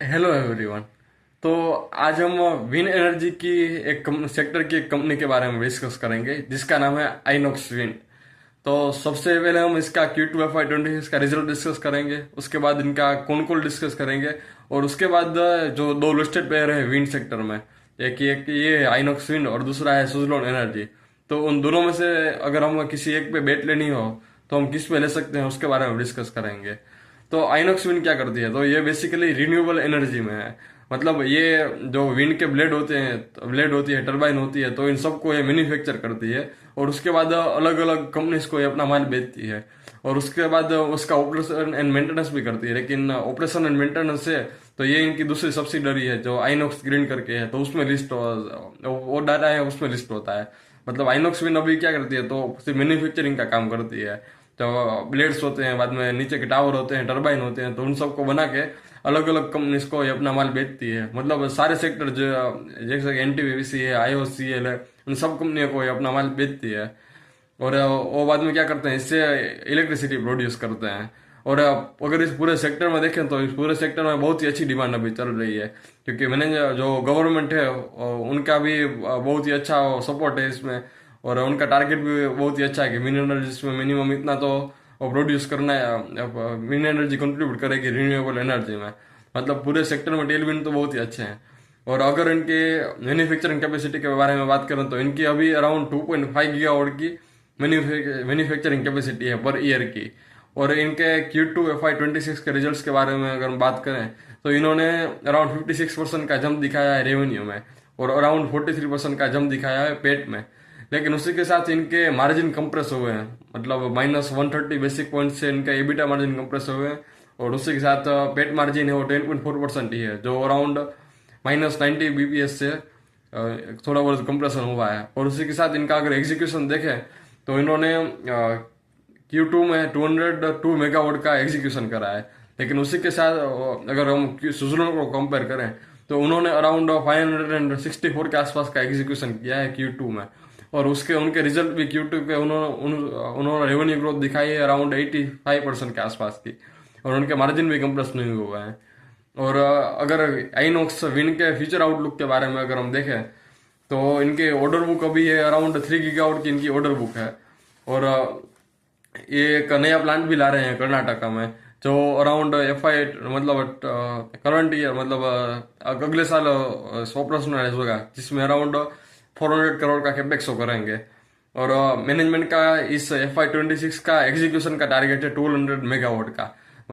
Hello everyone. तो आज हम विन एनर्जी की एक सेक्टर की एक कंपनी के बारे में डिस्कस करेंगे जिसका नाम है आइनॉक्स विन। तो सबसे पहले हम इसका Q2 FY 26 का रिजल्ट डिस्कस करेंगे, उसके बाद इनका कौन कॉल डिस्कस करेंगे, और उसके बाद जो दो लिस्टेड प्लेयर है विन सेक्टर में, एक ये आइनॉक्स विन और दूसरा है सुजलोन एनर्जी। तो उन दोनों में से अगर हम किसी एक पे बेट लेनी हो तो हम किस पे ले सकते हैं उसके बारे में डिस्कस करेंगे। तो आइनॉक्स विंड क्या करती है, तो ये बेसिकली रिन्यूएबल एनर्जी में है। मतलब ये जो विंड के ब्लेड होते हैं, ब्लेड होती है, टरबाइन होती है, तो इन सबको ये मैन्युफैक्चर करती है और उसके बाद अलग अलग कंपनीज को ये अपना माल बेचती है। और उसके बाद उसका ऑपरेशन एंड मेंटेनेंस भी करती है। लेकिन ऑपरेशन एंड मेंटेनेंस है तो ये इनकी दूसरी सब्सिडरी है जो आइनॉक्स ग्रीन करके है, तो उसमें लिस्ट वो डाटा है उसमें लिस्ट होता है। मतलब आइनॉक्स विंड अभी क्या करती है, तो सिर्फ मैन्युफैक्चरिंग का काम करती है। तो ब्लेड्स होते हैं, बाद में नीचे के टावर होते हैं, टरबाइन होते हैं, तो उन सबको बना के अलग अलग कंपनीज को ये अपना माल बेचती है। मतलब सारे सेक्टर जो जैसे NTPC है, IOCL है, उन सब कंपनियों को ये अपना माल बेचती है। और वो बाद में क्या करते हैं, इससे इलेक्ट्रिसिटी प्रोड्यूस करते हैं। और अगर इस पूरे सेक्टर में देखें तो इस पूरे सेक्टर में बहुत ही अच्छी डिमांड अभी चल रही है, क्योंकि मैंने जो गवर्नमेंट है उनका भी बहुत ही अच्छा सपोर्ट है इसमें। और उनका टारगेट भी बहुत ही अच्छा है कि विन एनर्जी में मिनिमम इतना तो प्रोड्यूस करना है, विन एनर्जी कंट्रीब्यूट करेगी रिन्यूएबल एनर्जी में। मतलब पूरे सेक्टर में टेलविंड तो बहुत ही अच्छे हैं। और अगर इनके मैन्युफैक्चरिंग कैपेसिटी के बारे में बात करें तो इनकी अभी अराउंड 2.5 गीगावाट की मैन्युफैक्चरिंग कैपेसिटी है पर ईयर की। और इनके Q2 FY 26 के रिजल्ट्स के बारे में अगर हम बात करें तो इन्होंने अराउंड 56% का जंप दिखाया है रेवेन्यू में, और अराउंड 43% का जंप दिखाया है पेट में। लेकिन उसी के साथ इनके मार्जिन कंप्रेस हुए हैं, मतलब -130 बेसिक पॉइंट से इनका एबिटा मार्जिन कंप्रेस हुए हैं। और उसी के साथ पेट मार्जिन है वो 10.4% ही है, जो अराउंड -90 BPS से थोड़ा बहुत कंप्रेशन हुआ है। और उसी के साथ इनका अगर एग्जीक्यूशन देखें तो इन्होंने Q2 में 202 मेगावाट का एग्जीक्यूशन करा है। लेकिन उसी के साथ अगर हम सुजुलोन को कंपेयर करें तो उन्होंने अराउंड 564 के आसपास का एग्जीक्यूशन किया है Q2 में। और उसके उनके रिजल्ट भी Q2 के उन्होंने रेवेन्यू ग्रोथ दिखाई है अराउंड 85% के आसपास की। और उनके मार्जिन भी कंप्रेस नहीं हुआ है। और अगर आइनॉक्स विन के फ्यूचर आउटलुक के बारे में अगर हम देखें तो इनके ऑर्डर बुक अभी है अराउंड 3 गीगावाट की इनकी ऑर्डर बुक है। और ये एक नया प्लांट भी ला रहे हैं कर्नाटका में, जो अराउंड FY मतलब करंट ईयर मतलब अगले साल ऑपरेशनलाइज होगा, जिसमें अराउंड 400 करोड़ का कैपेक्स वो करेंगे। और मैनेजमेंट का इस FY 26 का एग्जीक्यूशन का टारगेट है 1200 मेगावाट का।